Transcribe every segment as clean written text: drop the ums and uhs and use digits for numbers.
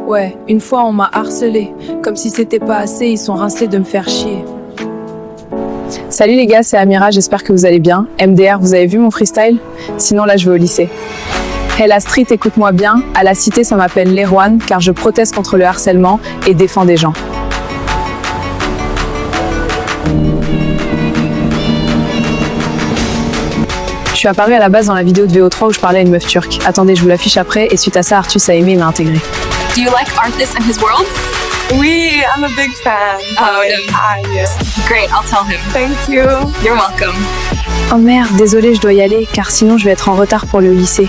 Ouais, une fois on m'a harcelé. Comme si c'était pas assez, ils sont rincés de me faire chier. Salut les gars, c'est Amira, j'espère que vous allez bien. MDR, vous avez vu mon freestyle? Sinon là je vais au lycée. Hey la street, écoute-moi bien. À la cité, ça m'appelle l'Erwan, car je proteste contre le harcèlement et défends des gens. Je suis apparue à la base dans la vidéo de VO3 où je parlais à une meuf turque. Attendez, je vous l'affiche après, et suite à ça, Artus a aimé et m'a intégré. Do you like Arthas and his world? Oui, I'm a big fan. Oh, Yes. great, I'll tell him. Thank you. You're welcome. Oh merde, désolée, je dois y aller, car sinon je vais être en retard pour le lycée.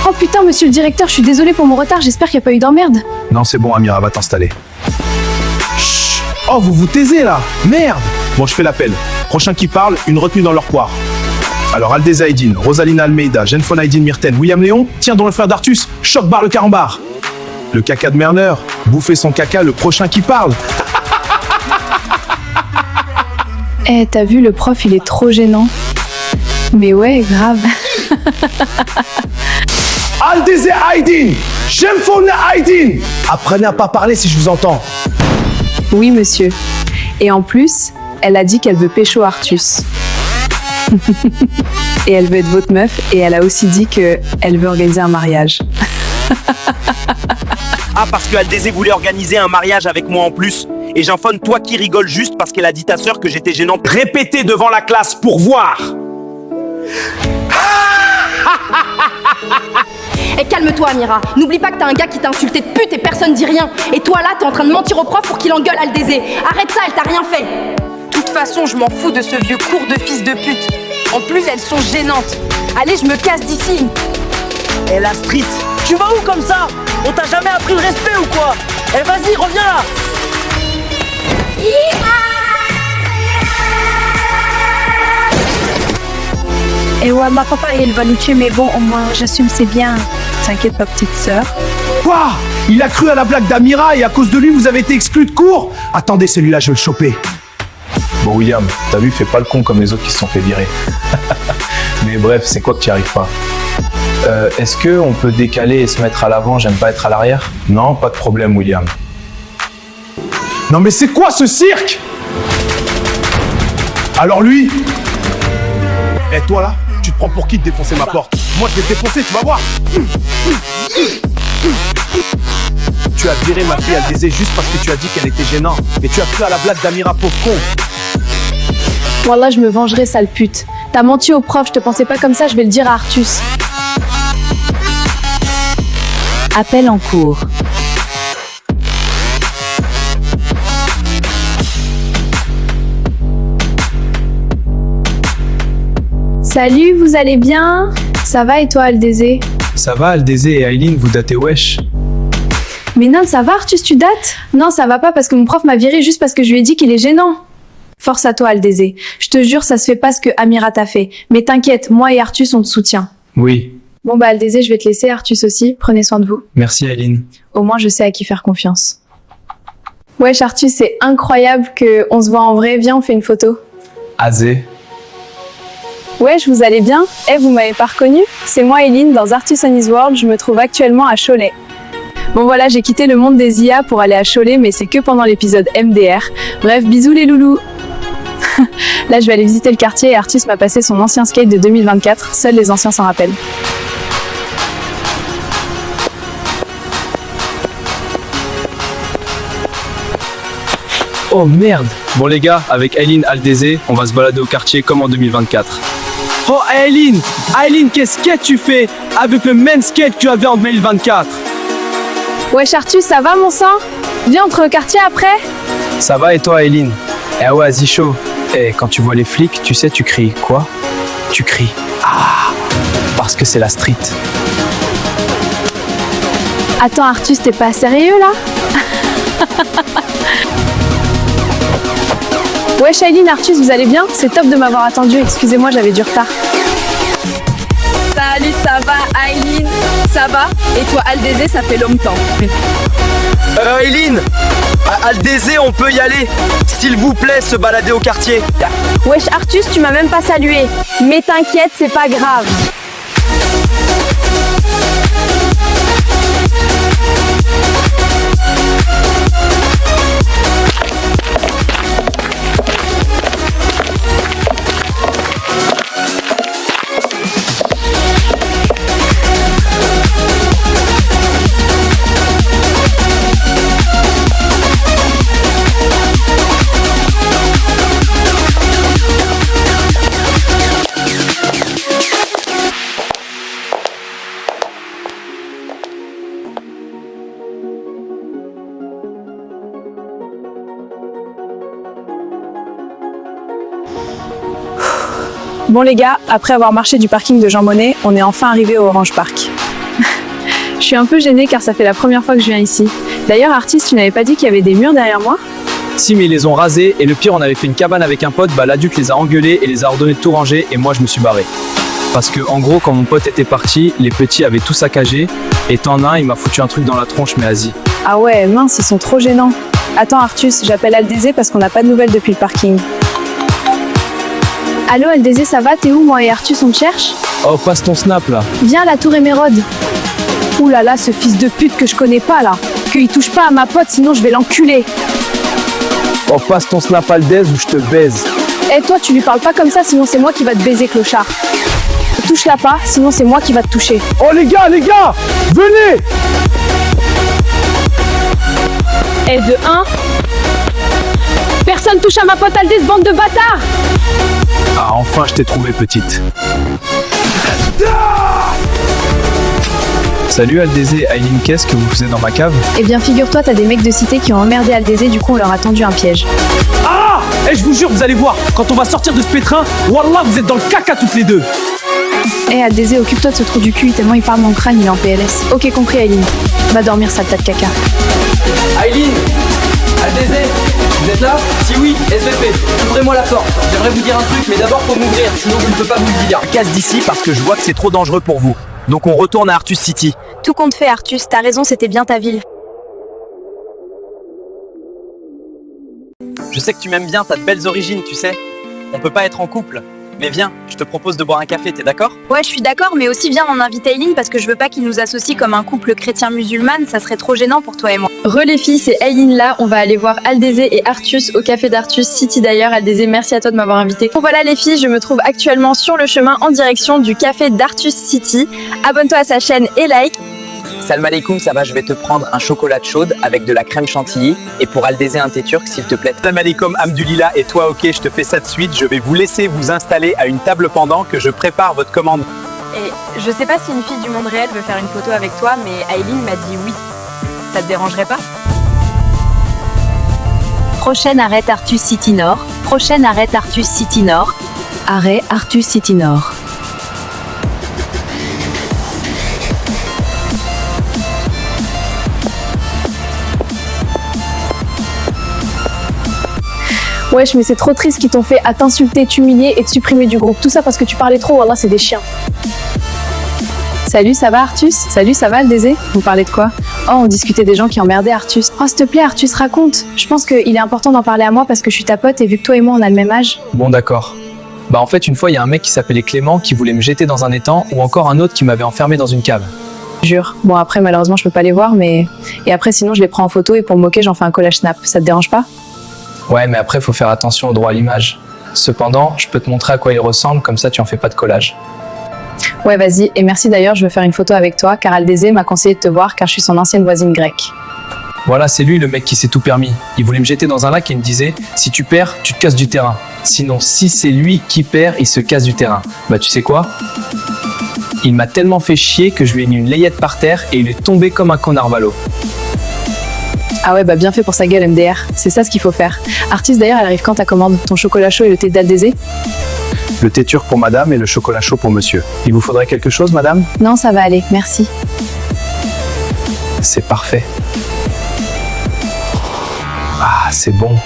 Oh putain, monsieur le directeur, je suis désolée pour mon retard, j'espère qu'il n'y a pas eu d'emmerde. Non, c'est bon, Amira, va t'installer. Chut. Oh, vous vous taisez là. Merde. Bon, je fais l'appel. Prochain qui parle, une retenue dans leur poire. Alors, Aldez Aydin, Rosalina Almeida, Genfone Aydin Myrten, William Léon, tiens donc le frère d'Artus, choc barre le carambar. Le caca de Merner, bouffer son caca, le prochain qui parle. Eh, t'as vu, le prof, il est trop gênant. Mais ouais, grave. Aldez Aydin, Genfone Aydin. Apprenez à pas parler si je vous entends. Oui, monsieur. Et en plus, elle a dit qu'elle veut pécho Artus. Et elle veut être votre meuf, et elle a aussi dit qu'elle veut organiser un mariage. Ah, parce que Aldezé voulait organiser un mariage avec moi en plus. Et Genfone, toi qui rigoles juste parce qu'elle a dit ta sœur que j'étais gênante. Répétez devant la classe pour voir. Et calme-toi Amira, n'oublie pas que t'as un gars qui t'a insulté de pute et personne dit rien. Et toi là, t'es en train de mentir au prof pour qu'il engueule Aldezé. Arrête ça, elle t'a rien fait. De toute façon, je m'en fous de ce vieux cours de fils de pute. En plus, elles sont gênantes. Allez, je me casse d'ici. Eh la street, tu vas où comme ça? On t'a jamais appris le respect ou quoi? Eh vas-y, reviens là. Et ouais, ma papa, il va nous tuer, mais bon, au moins, j'assume, c'est bien. T'inquiète pas, petite sœur. Quoi? Il a cru à la blague d'Amira et à cause de lui, vous avez été exclu de cours? Attendez, celui-là, je vais le choper. Bon, William, t'as vu, fais pas le con comme les autres qui se sont fait virer. Mais bref, c'est quoi que tu n'y arrives pas? Est-ce qu'on peut décaler et se mettre à l'avant? J'aime pas être à l'arrière. Non, pas de problème, William. Non, mais c'est quoi ce cirque? Alors lui? Eh, toi là, tu te prends pour qui de défoncer ma porte? Moi, je vais te défoncer, tu vas voir. Tu as viré ma fille Aldezé juste parce que tu as dit qu'elle était gênante. Et tu as cru à la blague d'Amira, pauvre con. Wallah, je me vengerai, sale pute. T'as menti au prof, je te pensais pas comme ça, je vais le dire à Artus. Appel en cours. Salut, vous allez bien? Ça va et toi, Aldezé? Ça va, Aldezé et Aileen, vous datez wesh? Mais non, ça va, Artus, tu dates? Non, ça va pas parce que mon prof m'a viré juste parce que je lui ai dit qu'il est gênant. Force à toi, Aldezé. Je te jure, ça se fait pas ce que Amira t'a fait. Mais t'inquiète, moi et Artus, on te soutient. Oui. Bon bah, Aldezé, je vais te laisser, Artus aussi. Prenez soin de vous. Merci, Aileen. Au moins, je sais à qui faire confiance. Wesh, Artus, c'est incroyable qu'on se voit en vrai. Viens, on fait une photo. Azé. Wesh, vous allez bien? Eh, vous m'avez pas reconnu? C'est moi, Eileen, dans Artus and His World. Je me trouve actuellement à Cholet. Bon voilà, j'ai quitté le monde des IA pour aller à Cholet, mais c'est que pendant l'épisode MDR. Bref, bisous les loulous. Là, je vais aller visiter le quartier et Artus m'a passé son ancien skate de 2024. Seuls les anciens s'en rappellent. Oh merde. Bon les gars, avec Aileen Aldezé, on va se balader au quartier comme en 2024. Oh Aileen, qu'est-ce que tu fais avec le même skate que tu avais en 2024? Wesh Artus, ça va mon sang? Viens, entre au quartier après? Ça va et toi Aileen? Eh ouais, vas-y chaud. Eh, quand tu vois les flics, tu sais, tu cries quoi? Tu cries ah, parce que c'est la street. Attends Artus, t'es pas sérieux là? Wesh Aileen, Artus, vous allez bien? C'est top de m'avoir attendu, excusez-moi, j'avais du retard. Salut, ça va, Aileen? Ça va? Et toi, Aldezé, ça fait longtemps. Aileen, Aldezé, on peut y aller. S'il vous plaît, se balader au quartier. Wesh Artus, tu m'as même pas salué. Mais t'inquiète, c'est pas grave. Bon les gars, après avoir marché du parking de Jean Monnet, on est enfin arrivé au Orange Park. Je suis un peu gênée car ça fait la première fois que je viens ici. D'ailleurs, artiste, tu n'avais pas dit qu'il y avait des murs derrière moi? Si, mais ils les ont rasés et le pire, on avait fait une cabane avec un pote, bah l'adulte les a engueulés et les a ordonné de tout ranger et moi je me suis barré. Parce que en gros, quand mon pote était parti, les petits avaient tout saccagé et t'en as un, il m'a foutu un truc dans la tronche, mais vas-y. Ah ouais, mince, ils sont trop gênants. Attends Artus, j'appelle Aldésé parce qu'on n'a pas de nouvelles depuis le parking. Allô Aldésé, ça va? T'es où? Moi et Artus, on te cherche? Oh, passe ton snap là. Viens à la tour Émeraude. Ouh là là, ce fils de pute que je connais pas là. Qu'il touche pas à ma pote, sinon je vais l'enculer. Oh, passe ton snap Aldez ou je te baise. Eh toi, tu lui parles pas comme ça, sinon c'est moi qui va te baiser, clochard. Touche-la pas, sinon c'est moi qui va te toucher. Oh les gars, venez! Et de 1. Personne touche à ma pote Aldez, bande de bâtards! Ah, enfin, je t'ai trouvé, petite. Salut Aldésé, Aileen, qu'est-ce que vous faisiez dans ma cave? Eh bien figure-toi, t'as des mecs de cité qui ont emmerdé Aldésé, du coup on leur a tendu un piège. Ah! Eh, je vous jure, vous allez voir, quand on va sortir de ce pétrin, wallah, vous êtes dans le caca toutes les deux! Eh Aldésé, occupe-toi de ce trou du cul, tellement il parle mon crâne, il est en PLS. Ok, compris Aileen. Va dormir, sale tas de caca. Aileen, Aldésé, vous êtes là? Si oui, SVP, ouvrez-moi la porte. J'aimerais vous dire un truc, mais d'abord faut m'ouvrir, sinon je ne peux pas vous le dire. Casse d'ici parce que je vois que c'est trop dangereux pour vous. Donc on retourne à Artus City. Tout compte fait, Artus, t'as raison, c'était bien ta ville. Je sais que tu m'aimes bien, t'as de belles origines, tu sais. On peut pas être en couple. Mais viens, je te propose de boire un café, t'es d'accord? Ouais, je suis d'accord, mais aussi viens, on invite Aileen parce que je veux pas qu'il nous associe comme un couple chrétien-musulman, ça serait trop gênant pour toi et moi. Les filles, c'est Aileen là, on va aller voir Aldésé et Artus au café d'Artus City d'ailleurs. Aldésé, merci à toi de m'avoir invité. Bon voilà les filles, je me trouve actuellement sur le chemin en direction du café d'Artus City. Abonne-toi à sa chaîne et like. Salam alaikum, ça va, je vais te prendre un chocolat chaude avec de la crème chantilly et pour Aldésé un thé turc s'il te plaît. Salam alaikum, Amdulillah, et toi, ok, je te fais ça de suite. Je vais vous laisser vous installer à une table pendant que je prépare votre commande. Et je sais pas si une fille du monde réel veut faire une photo avec toi, mais Aileen m'a dit oui. Ça te dérangerait pas? Prochaine arrête Artus City Nord. Prochaine arrête Artus City Nord. Arrêt Artus City Nord. Wesh, mais c'est trop triste qu'ils t'ont fait à t'insulter, t'humilier et te supprimer du groupe. Tout ça parce que tu parlais trop, wallah, c'est des chiens. Salut, ça va Artus? Salut, ça va Aldésé? Vous parlez de quoi? Oh, on discutait des gens qui emmerdaient Artus. Oh, s'il te plaît, Artus, raconte. Je pense qu'il est important d'en parler à moi parce que je suis ta pote et vu que toi et moi on a le même âge. Bon d'accord. Bah en fait, une fois, il y a un mec qui s'appelait Clément qui voulait me jeter dans un étang ou encore un autre qui m'avait enfermé dans une cave. Jure. Bon, après, malheureusement, je peux pas les voir, mais... Et après, sinon, je les prends en photo et pour me moquer, j'en fais un collage snap. Ça te dérange pas? Ouais, mais après, faut faire attention au droit à l'image. Cependant, je peux te montrer à quoi il ressemble, comme ça tu en fais pas de collage. Ouais, vas-y. Et merci d'ailleurs, je veux faire une photo avec toi, car Aldésé m'a conseillé de te voir, car je suis son ancienne voisine grecque. Voilà, c'est lui le mec qui s'est tout permis. Il voulait me jeter dans un lac et il me disait « Si tu perds, tu te casses du terrain. Sinon, si c'est lui qui perd, il se casse du terrain. » Bah tu sais quoi? Il m'a tellement fait chier que je lui ai mis une layette par terre et il est tombé comme un connard valo. Ah ouais, bah bien fait pour sa gueule MDR. C'est ça ce qu'il faut faire. Artiste d'ailleurs, elle arrive quand ta commande? Ton chocolat chaud et le thé d'Aldésé? Le thé turc pour madame et le chocolat chaud pour monsieur. Il vous faudrait quelque chose, madame? Non, ça va aller, merci. C'est parfait. Ah, c'est bon.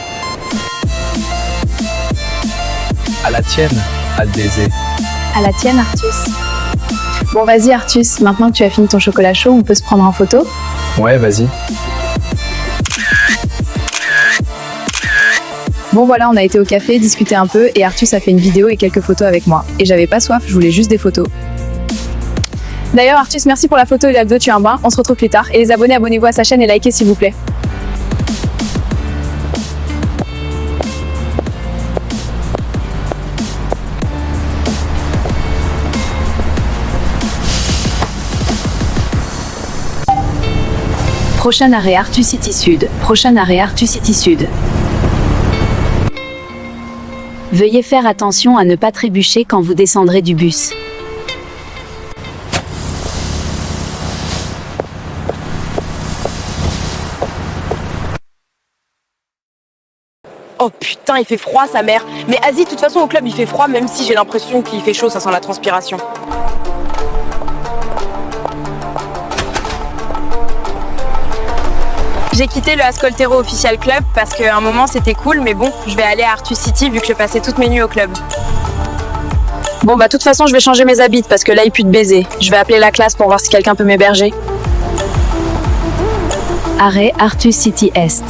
À la tienne, Aldésé. À la tienne, Artus. Bon, vas-y, Artus, maintenant que tu as fini ton chocolat chaud, on peut se prendre en photo? Ouais, vas-y. Bon voilà, on a été au café, discuté un peu et Artus a fait une vidéo et quelques photos avec moi. Et j'avais pas soif, je voulais juste des photos. D'ailleurs Artus, merci pour la photo et l'abdo, tu es un bain. On se retrouve plus tard. Et les abonnés, abonnez-vous à sa chaîne et likez s'il vous plaît. Prochain arrêt Artus City Sud. Prochain arrêt Artus City Sud. Veuillez faire attention à ne pas trébucher quand vous descendrez du bus. Oh putain, il fait froid sa mère. Mais Asie, de toute façon au club il fait froid, même si j'ai l'impression qu'il fait chaud, ça sent la transpiration. J'ai quitté le Ascoltero Official Club parce qu'à un moment c'était cool, mais bon, je vais aller à Artus City vu que je passais toutes mes nuits au club. Bon bah de toute façon je vais changer mes habits parce que là il pue de baiser. Je vais appeler la classe pour voir si quelqu'un peut m'héberger. Arrêt Artus City Est.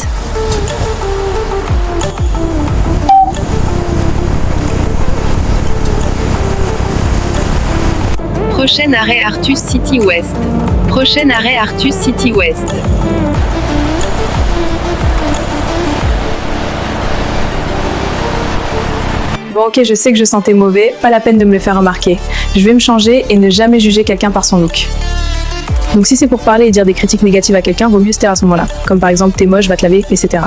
Prochain arrêt Artus City Ouest. Prochain arrêt Artus City Ouest. Bon ok, je sais que je sentais mauvais, pas la peine de me le faire remarquer. Je vais me changer et ne jamais juger quelqu'un par son look. Donc si c'est pour parler et dire des critiques négatives à quelqu'un, vaut mieux se taire à ce moment-là. Comme par exemple, t'es moche, va te laver, etc.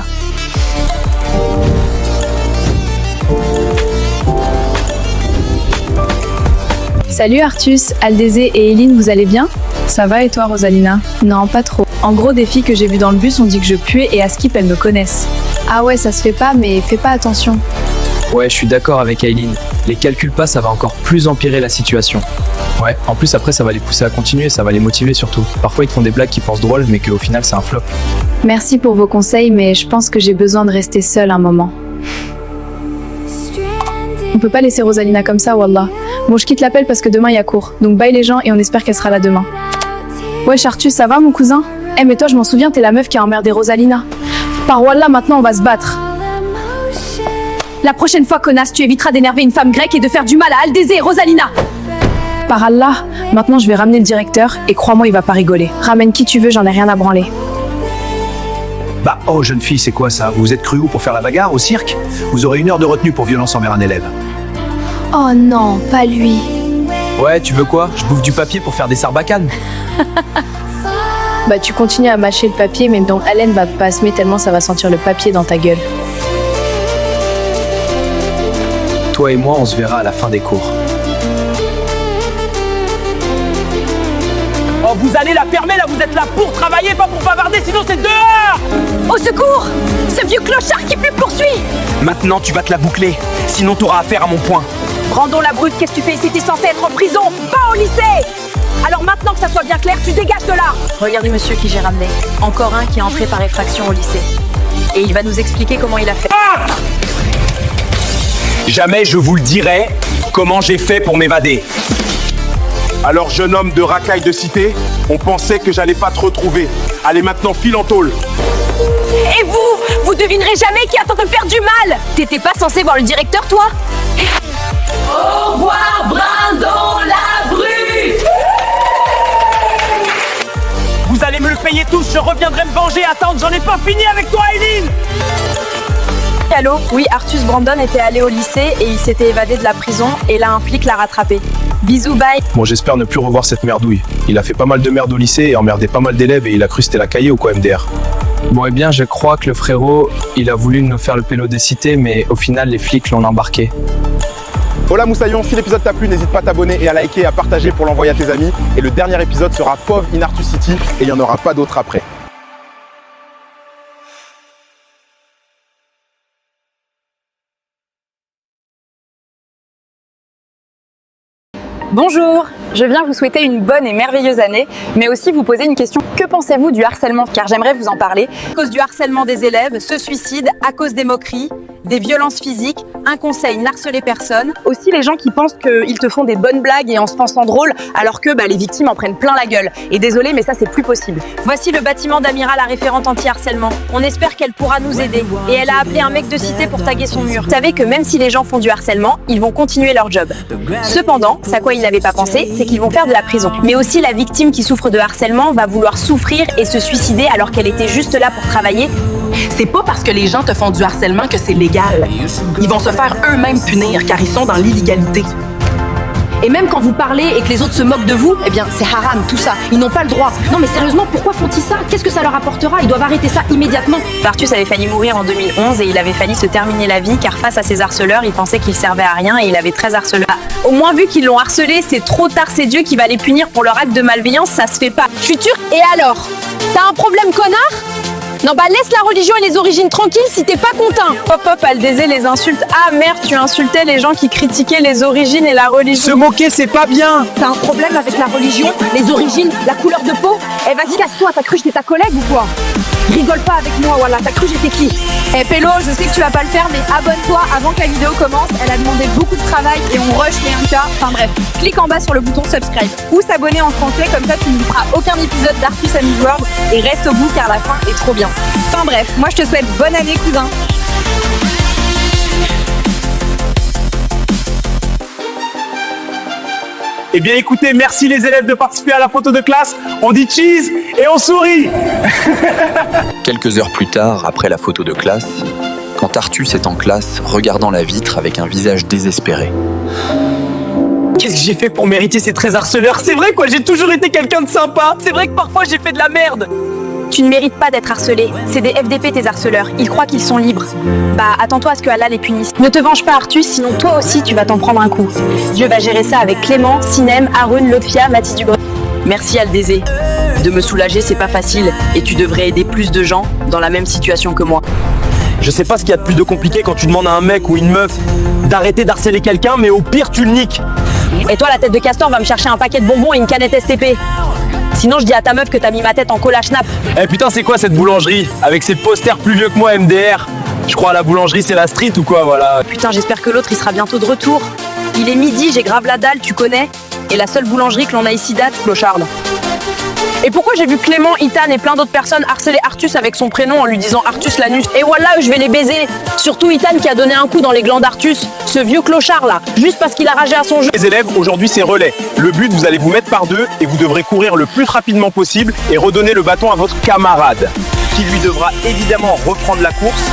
Salut Artus, Aldézé et Eileen, vous allez bien? Ça va et toi Rosalina? Non, pas trop. En gros, des filles que j'ai vues dans le bus ont dit que je puais et à Skip elles me connaissent. Ah ouais, ça se fait pas, mais fais pas attention. Ouais, je suis d'accord avec Eileen. Les calculs pas, ça va encore plus empirer la situation. Ouais, en plus après ça va les pousser à continuer, ça va les motiver surtout. Parfois ils te font des blagues qui pensent drôles mais qu'au final c'est un flop. Merci pour vos conseils, mais je pense que j'ai besoin de rester seule un moment. On peut pas laisser Rosalina comme ça, wallah. Bon, je quitte l'appel parce que demain il y a cours. Donc bye les gens et on espère qu'elle sera là demain. Ouais, Artus, ça va mon cousin? Eh mais toi je m'en souviens, t'es la meuf qui a emmerdé Rosalina. Par wallah, maintenant on va se battre. La prochaine fois, connasse, tu éviteras d'énerver une femme grecque et de faire du mal à Aldézé et Rosalina. Par Allah, maintenant je vais ramener le directeur et crois-moi, il va pas rigoler. Ramène qui tu veux, j'en ai rien à branler. Bah, oh jeune fille, c'est quoi ça? Vous vous êtes cru où pour faire la bagarre au cirque? Vous aurez 1 heure de retenue pour violence envers un élève. Oh non, pas lui. Ouais, tu veux quoi? Je bouffe du papier pour faire des sarbacanes. Bah tu continues à mâcher le papier, mais donc haleine va pas assumer tellement ça va sentir le papier dans ta gueule. Toi et moi, on se verra à la fin des cours. Oh, vous allez la fermer là, vous êtes là pour travailler, pas pour bavarder, sinon c'est dehors! Au secours! Ce vieux clochard qui me poursuit! Maintenant, tu vas te la boucler, sinon t'auras affaire à mon poing. Brandon la brute, qu'est-ce que tu fais ici? T'es censé être en prison, pas au lycée! Alors maintenant que ça soit bien clair, tu dégages de là! Regardez monsieur qui j'ai ramené. Encore un qui est entré par effraction au lycée. Et il va nous expliquer comment il a fait. Ah! Jamais je vous le dirai comment j'ai fait pour m'évader. Alors jeune homme de racaille de cité, on pensait que j'allais pas te retrouver. Allez maintenant, file en tôle. Et vous devinerez jamais qui attend de me faire du mal! T'étais pas censé voir le directeur, toi? Au revoir, Brandon la brute! Vous allez me le payer tous, je reviendrai me venger. Attends, j'en ai pas fini avec toi, Eileen! Allô? Oui, Artus Brandon était allé au lycée et il s'était évadé de la prison et là un flic l'a rattrapé. Bisous, bye! Bon, j'espère ne plus revoir cette merdouille. Il a fait pas mal de merde au lycée et emmerdé pas mal d'élèves et il a cru c'était la cahier ou quoi, MDR? Bon, eh bien, je crois que le frérot, il a voulu nous faire le pélo des cités, mais au final, les flics l'ont embarqué. Hola Moussaillon, si l'épisode t'a plu, n'hésite pas à t'abonner et à liker et à partager pour l'envoyer à tes amis. Et le dernier épisode sera POV in Artus City et il n'y en aura pas d'autres après. Bonjour, je viens vous souhaiter une bonne et merveilleuse année, mais aussi vous poser une question. Que pensez-vous du harcèlement? Car j'aimerais vous en parler. À cause du harcèlement des élèves, se suicident à cause des moqueries, des violences physiques. Un conseil, n'harcelez personne. Aussi les gens qui pensent qu'ils te font des bonnes blagues et en se pensant drôle, alors que les victimes en prennent plein la gueule. Et désolé, mais ça c'est plus possible. Voici le bâtiment d'Amira, la référente anti-harcèlement. On espère qu'elle pourra nous aider. Et elle a appelé un mec de cité pour taguer son mur. Vous savez que même si les gens font du harcèlement, ils vont continuer leur job. Cependant, ça quoi il n'avait pas pensé, c'est qu'ils vont faire de la prison. Mais aussi la victime qui souffre de harcèlement va vouloir souffrir et se suicider alors qu'elle était juste là pour travailler. C'est pas parce que les gens te font du harcèlement que c'est légal. Ils vont se faire eux-mêmes punir car ils sont dans l'illégalité. Et même quand vous parlez et que les autres se moquent de vous, eh bien c'est haram tout ça. Ils n'ont pas le droit. Non mais sérieusement, pourquoi font-ils ça? Qu'est-ce que ça leur apportera? Ils doivent arrêter ça immédiatement. Artus avait failli mourir en 2011 et il avait failli se terminer la vie car face à ses harceleurs, il pensait qu'il servait à rien et il avait 13 harceleurs. Au moins vu qu'ils l'ont harcelé, c'est trop tard, c'est Dieu qui va les punir pour leur acte de malveillance, ça se fait pas. Futur, et alors? T'as un problème, connard? Non bah laisse la religion et les origines tranquilles si t'es pas content. Hop hop, Aldésé les insulte. Ah merde, tu insultais les gens qui critiquaient les origines et la religion. Se moquer, c'est pas bien. T'as un problème avec la religion, les origines, la couleur de peau? Eh vas-y, casse-toi, t'as cru que j'étais ta collègue ou quoi? Rigole pas avec moi, voilà, t'as cru que j'étais qui? Eh Pélo, je sais que tu vas pas le faire, mais abonne-toi avant que la vidéo commence. Elle a demandé beaucoup de travail et on rush les 1K. Enfin bref, clique en bas sur le bouton subscribe ou s'abonner en français, comme ça tu ne louperas aucun épisode d'Arthus and His World et reste au bout car la fin est trop bien. Enfin bref, moi je te souhaite bonne année cousin. Eh bien écoutez, merci les élèves de participer à la photo de classe. On dit cheese et on sourit. Quelques heures plus tard, après la photo de classe, quand Arthus est en classe, regardant la vitre avec un visage désespéré. Qu'est-ce que j'ai fait pour mériter ces 13 harceleurs? C'est vrai quoi, j'ai toujours été quelqu'un de sympa. C'est vrai que parfois j'ai fait de la merde. Tu ne mérites pas d'être harcelé. C'est des FDP tes harceleurs. Ils croient qu'ils sont libres. Bah attends-toi à ce que Allah les punisse. Ne te venge pas Arthus, sinon toi aussi tu vas t'en prendre un coup. Dieu va gérer ça avec Clément, Sinem, Haroun, Lotfia, Mathis Dubreuil. Merci Aldésé. De me soulager, c'est pas facile. Et tu devrais aider plus de gens dans la même situation que moi. Je sais pas ce qu'il y a de plus de compliqué quand tu demandes à un mec ou une meuf d'arrêter d'harceler quelqu'un, mais au pire tu le niques. Et toi la tête de castor va me chercher un paquet de bonbons et une canette STP. Sinon je dis à ta meuf que t'as mis ma tête en cola schnapp. Eh putain, c'est quoi cette boulangerie? Avec ces posters plus vieux que moi MDR. Je crois à la boulangerie c'est la street ou quoi, voilà. Putain, j'espère que l'autre il sera bientôt de retour. Il est midi, j'ai grave la dalle, tu connais. Et la seule boulangerie que l'on a ici date, Clocharde. Et pourquoi j'ai vu Clément, Ethan et plein d'autres personnes harceler Arthus avec son prénom en lui disant Arthus l'anus? Et voilà, je vais les baiser. Surtout Ethan qui a donné un coup dans les glands d'Arthus, ce vieux clochard là, juste parce qu'il a ragé à son jeu. Les élèves, aujourd'hui c'est relais. Le but, vous allez vous mettre par deux et vous devrez courir le plus rapidement possible et redonner le bâton à votre camarade, qui lui devra évidemment reprendre la course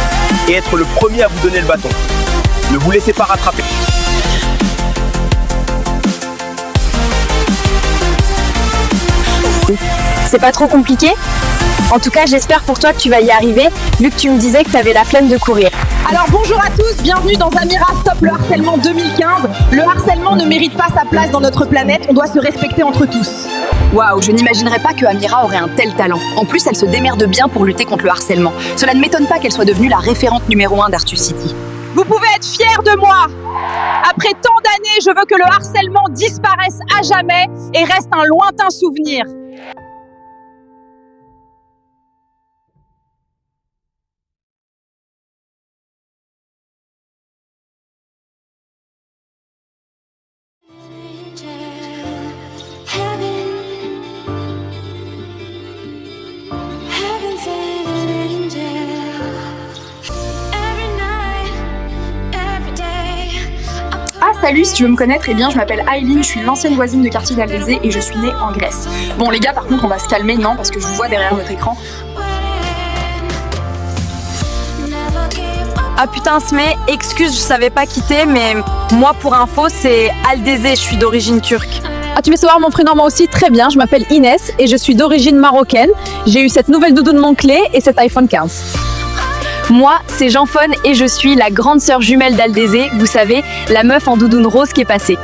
et être le premier à vous donner le bâton. Ne vous laissez pas rattraper. C'est pas trop compliqué? En tout cas, j'espère pour toi que tu vas y arriver, vu que tu me disais que t'avais la flemme de courir. Alors bonjour à tous, bienvenue dans Amira Stop le harcèlement 2015. Le harcèlement ne mérite pas sa place dans notre planète, on doit se respecter entre tous. Waouh, je n'imaginerais pas que Amira aurait un tel talent. En plus, elle se démerde bien pour lutter contre le harcèlement. Cela ne m'étonne pas qu'elle soit devenue la référente numéro 1 d'Arthus City. Vous pouvez être fiers de moi. Après tant d'années, je veux que le harcèlement disparaisse à jamais et reste un lointain souvenir. Ah salut, si tu veux me connaître, eh bien je m'appelle Aileen, je suis l'ancienne voisine de quartier d'Aldésé et je suis née en Grèce. Bon les gars, par contre on va se calmer, non, parce que je vous vois derrière votre écran. Ah putain, Smé, excuse, je savais pas quitter, mais moi pour info, c'est Aldésé, je suis d'origine turque. Ah, tu veux savoir mon prénom moi aussi? Très bien, je m'appelle Inès et je suis d'origine marocaine. J'ai eu cette nouvelle doudoune Moncler et cet iPhone 15. Moi, c'est Jeanphone et je suis la grande sœur jumelle d'Aldésé, vous savez, la meuf en doudoune rose qui est passée.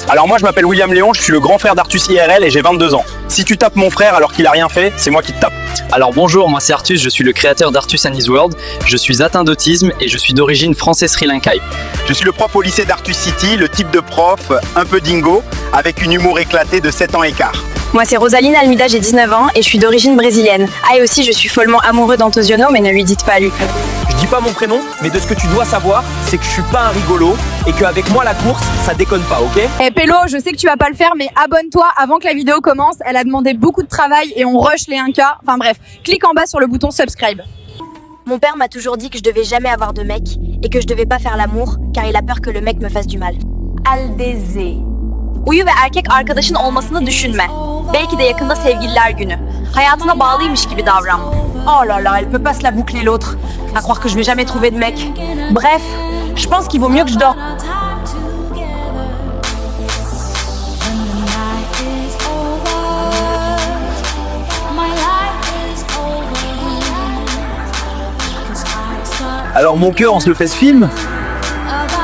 Alors moi je m'appelle William Léon, je suis le grand frère d'Arthus IRL et j'ai 22 ans. Si tu tapes mon frère alors qu'il a rien fait, c'est moi qui te tape. Alors bonjour, moi c'est Arthus, je suis le créateur d'Arthus and His World. Je suis atteint d'autisme et je suis d'origine française sri-lankaï. Je suis le prof au lycée d'Arthus City, le type de prof un peu dingo, avec une humour éclatée de 7 ans écart. Moi, c'est Rosaline Almeida, j'ai 19 ans et je suis d'origine brésilienne. Ah, et aussi, je suis follement amoureux d'Antosiono, mais ne lui dites pas à lui. Je dis pas mon prénom, mais de ce que tu dois savoir, c'est que je suis pas un rigolo et qu'avec moi la course, ça déconne pas, ok? Eh Pélo, je sais que tu vas pas le faire, mais abonne-toi avant que la vidéo commence. Elle a demandé beaucoup de travail et on rush les 1K. Enfin bref, clique en bas sur le bouton subscribe. Mon père m'a toujours dit que je devais jamais avoir de mec et que je devais pas faire l'amour car il a peur que le mec me fasse du mal. Aldésé. Uyu ve erkek arkadaşın olmasını düşünme. Belki de yakında sevgililer günü. Hayatına bağlıymış gibi davran. Oh là là, elle peut pas se la boucler l'autre. À croire que je vais jamais trouver de mec. Bref, je pense qu'il vaut mieux que je dors. Alors mon cœur, on se le fait ce film?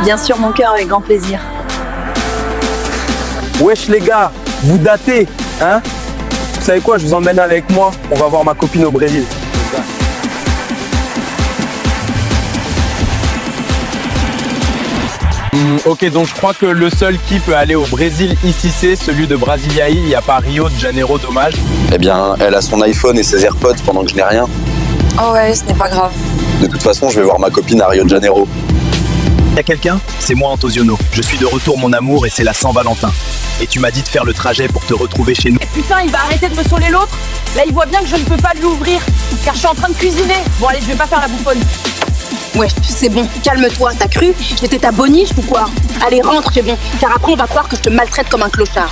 Bien sûr, mon cœur, avec grand plaisir. Wesh les gars, vous datez, hein? Vous savez quoi, je vous emmène avec moi, on va voir ma copine au Brésil. Ok, donc je crois que le seul qui peut aller au Brésil ici, c'est celui de Brasiliaï. Il n'y a pas Rio de Janeiro, dommage. Eh bien, elle a son iPhone et ses AirPods pendant que je n'ai rien. Oh ouais, ce n'est pas grave. De toute façon, je vais voir ma copine à Rio de Janeiro. Y'a quelqu'un? C'est moi, Antosiono. Je suis de retour, mon amour, et c'est la Saint-Valentin. Et tu m'as dit de faire le trajet pour te retrouver chez nous. Putain, il va arrêter de me saouler l'autre. Là, il voit bien que je ne peux pas l'ouvrir, car je suis en train de cuisiner. Bon, allez, je vais pas faire la bouffonne. Ouais, c'est bon, calme-toi, t'as cru? J'étais ta boniche ou quoi? Allez, rentre, c'est bon, car après on va croire que je te maltraite comme un clochard.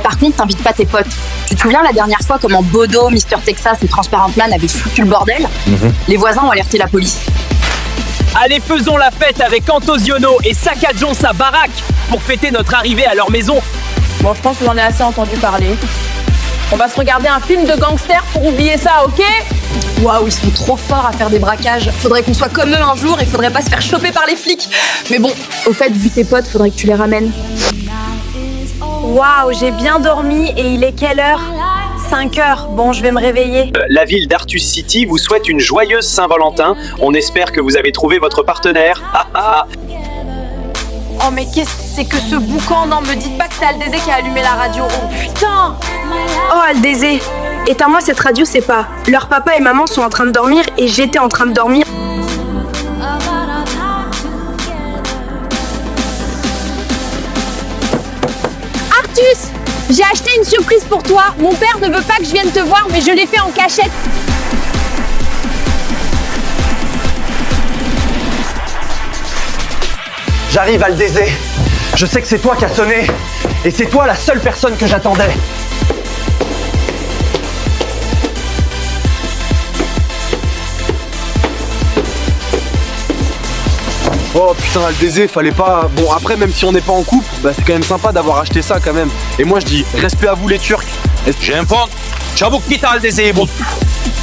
Par contre, t'invites pas tes potes. Tu te souviens la dernière fois comment Bodo, Mr Texas et Transparent Man avaient foutu le bordel? Les voisins ont alerté la police. Allez, faisons la fête avec Antosiono et saccageons sa baraque pour fêter notre arrivée à leur maison. Bon, je pense que j'en ai assez entendu parler. On va se regarder un film de gangsters pour oublier ça, ok? Waouh, ils sont trop forts à faire des braquages. Faudrait qu'on soit comme eux un jour et faudrait pas se faire choper par les flics. Mais bon, au fait, vu tes potes, faudrait que tu les ramènes. Waouh, j'ai bien dormi et il est quelle heure? 5 heures. Bon, je vais me réveiller. La ville d'Artus City vous souhaite une joyeuse Saint-Valentin. On espère que vous avez trouvé votre partenaire. Oh, mais qu'est-ce que c'est que ce boucan? Non, me dites pas que c'est Aldézé qui a allumé la radio. Oh putain! Oh, Aldézé, éteins-moi cette radio, c'est pas. Leur papa et maman sont en train de dormir et j'étais en train de dormir. Artus, j'ai acheté une surprise pour toi. Mon père ne veut pas que je vienne te voir, mais je l'ai fait en cachette. J'arrive, Aldézé. Je sais que c'est toi qui as sonné. Et c'est toi la seule personne que j'attendais. Oh putain, Aldézé, fallait pas... Bon, après, même si on n'est pas en couple, bah c'est quand même sympa d'avoir acheté ça quand même. Et moi je dis, respect à vous les Turcs. Cenfon, çabuk git Aldeze'yi bul.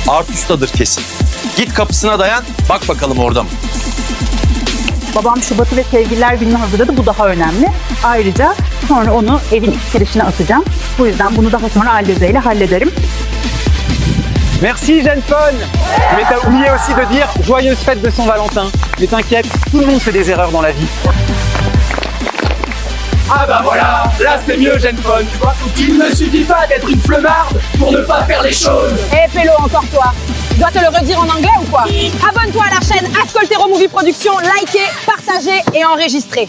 Artus'tadır kesin. Git kapısına dayan, bak bakalım orada mı? Babam Şubat'ı ve sevgililer gününü hazırladı. Bu daha önemli. Ayrıca sonra onu evin ilk girişine asacağım. Bu yüzden bunu daha sonra Aldézé ile hallederim. Merci, Cenfon. Mais t'as oublié aussi de dire joyeuse fête de Saint-Valentin. Mais t'inquiète, tout le monde fait des erreurs dans la vie. Ah bah voilà, là c'est mieux, Cenfon, tu vois. Il ne suffit pas d'être une flemmarde pour ne pas faire les choses. Eh Pélo, encore toi. Je dois te le redire en anglais ou quoi? Abonne-toi à la chaîne Ascoltero Movie Production, likez, partagez et enregistrez.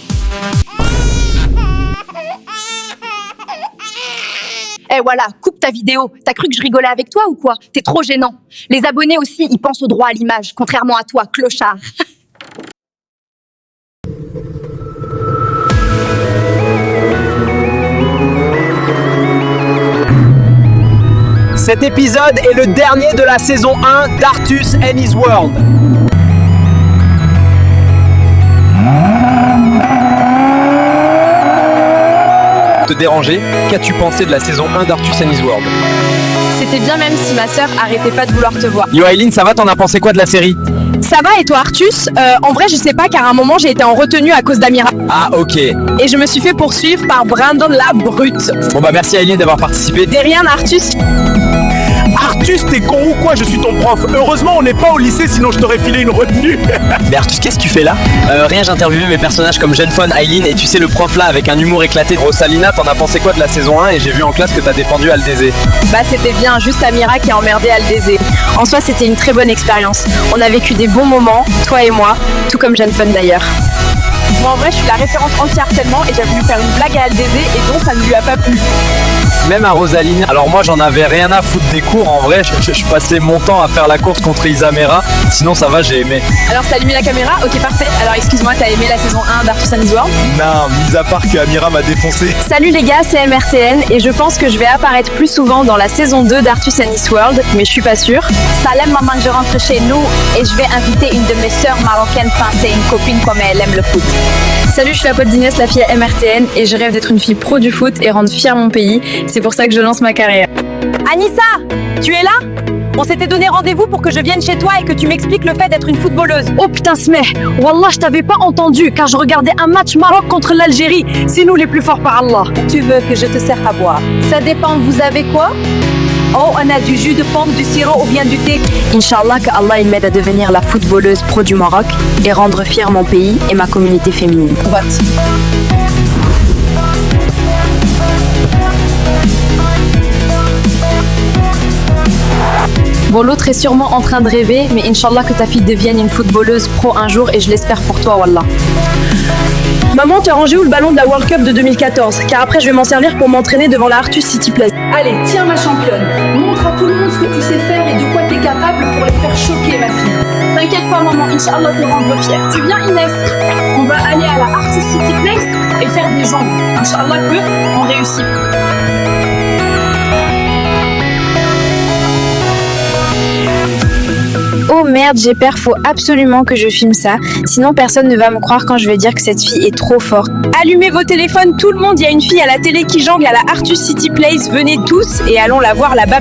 Eh voilà, coupe ta vidéo. T'as cru que je rigolais avec toi ou quoi? T'es trop gênant. Les abonnés aussi, ils pensent au droit à l'image, contrairement à toi, clochard. Cet épisode est le dernier de la saison 1 d'Artus and His World. Te déranger, qu'as-tu pensé de la saison 1 d'Artus and His World? C'était bien même si ma sœur arrêtait pas de vouloir te voir. Yo Aileen, ça va, t'en as pensé quoi de la série? Ça va et toi Artus? En vrai je sais pas car à un moment j'ai été en retenue à cause d'Amira. Ah ok. Et je me suis fait poursuivre par Brandon la brute. Bon bah merci Aileen d'avoir participé. De rien Artus. Artus, t'es con ou quoi? Je suis ton prof. Heureusement, on n'est pas au lycée, sinon je t'aurais filé une retenue. Mais Artus, qu'est-ce que tu fais là? Rien, j'interviewais mes personnages comme Cenfon, Aileen et tu sais le prof là avec un humour éclaté. Rosalina, t'en as pensé quoi de la saison 1? Et j'ai vu en classe que t'as défendu Aldézé. Bah c'était bien, juste Amira qui a emmerdé Aldézé. En soi c'était une très bonne expérience. On a vécu des bons moments, toi et moi, tout comme Cenfon d'ailleurs. Moi en vrai je suis la référente anti-harcèlement et j'ai voulu faire une blague à Aldézé et donc ça ne lui a pas plu. Même à Rosalina. Alors moi j'en avais rien à foutre des cours en vrai, je passais mon temps à faire la course contre Isamera, sinon ça va, j'ai aimé. Alors t'as allumé la caméra? Ok parfait. Alors excuse-moi, t'as aimé la saison 1 d'Artus and His World? Non, mis à part que Amira m'a défoncé. Salut les gars, c'est MRTN et je pense que je vais apparaître plus souvent dans la saison 2 d'Artus and His World, mais je suis pas sûre. Salem maman, je rentre chez nous et je vais inviter une de mes sœurs marocaines penser une copine comme elle aime le foot. Salut, je suis la pote d'Inès, la fille à MRTN et je rêve d'être une fille pro du foot et rendre fier mon pays. C'est pour ça que je lance ma carrière. Anissa, tu es là? On s'était donné rendez-vous pour que je vienne chez toi et que tu m'expliques le fait d'être une footballeuse. Oh putain Smeh, Wallah je t'avais pas entendu car je regardais un match Maroc contre l'Algérie. C'est nous les plus forts par Allah. Tu veux que je te sers à boire? Ça dépend, vous avez quoi? Oh, on a du jus de pomme, du sirop ou bien du thé. Inch'Allah que Allah il m'aide à devenir la footballeuse pro du Maroc et rendre fier mon pays et ma communauté féminine. Bon, l'autre est sûrement en train de rêver, mais Inch'Allah que ta fille devienne une footballeuse pro un jour et je l'espère pour toi, Wallah. Maman, tu as rangé où le ballon de la World Cup de 2014? Car après, je vais m'en servir pour m'entraîner devant la Artus City Place. Allez, tiens ma championne, montre à tout le monde ce que tu sais faire et de quoi t'es capable pour les faire choquer, ma fille. T'inquiète pas maman, Inch'Allah te rendre fière. Tu viens Inès? On va aller à la Artus City Place et faire des jambes. Inch'Allah que on réussit. Oh merde, j'ai peur, faut absolument que je filme ça, sinon personne ne va me croire quand je vais dire que cette fille est trop forte. Allumez vos téléphones, tout le monde, il y a une fille à la télé qui jongle à la Artus City Place, venez tous et allons la voir là-bas.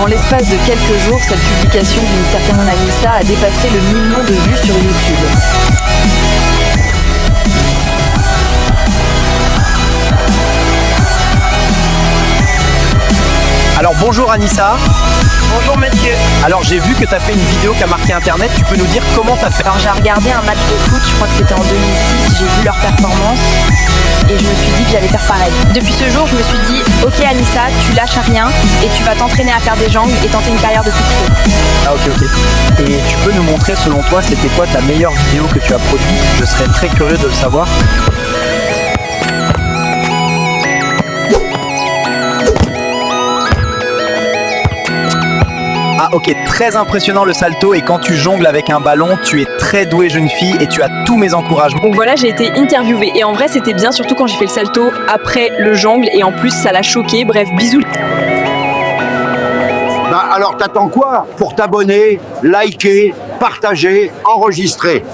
En l'espace de quelques jours, cette publication d'une certaine Anissa a dépassé le million de vues sur YouTube. Alors bonjour Anissa. Bonjour Mathieu. Alors j'ai vu que tu as fait une vidéo qui a marqué internet, tu peux nous dire comment tu as fait? Alors j'ai regardé un match de foot, je crois que c'était en 2006, j'ai vu leur performance et je me suis dit que j'allais faire pareil. Depuis ce jour, je me suis dit, ok Anissa, tu lâches rien et tu vas t'entraîner à faire des jambes et tenter une carrière de foot pro. Ah ok. Et tu peux nous montrer selon toi c'était quoi ta meilleure vidéo que tu as produite? Je serais très curieux de le savoir. Ah ok, très impressionnant le salto et quand tu jongles avec un ballon, tu es très douée jeune fille et tu as tous mes encouragements. Donc voilà, j'ai été interviewée et en vrai c'était bien, surtout quand j'ai fait le salto après le jongle et en plus ça l'a choqué. Bref, bisous. Bah alors t'attends quoi pour t'abonner, liker, partager, enregistrer?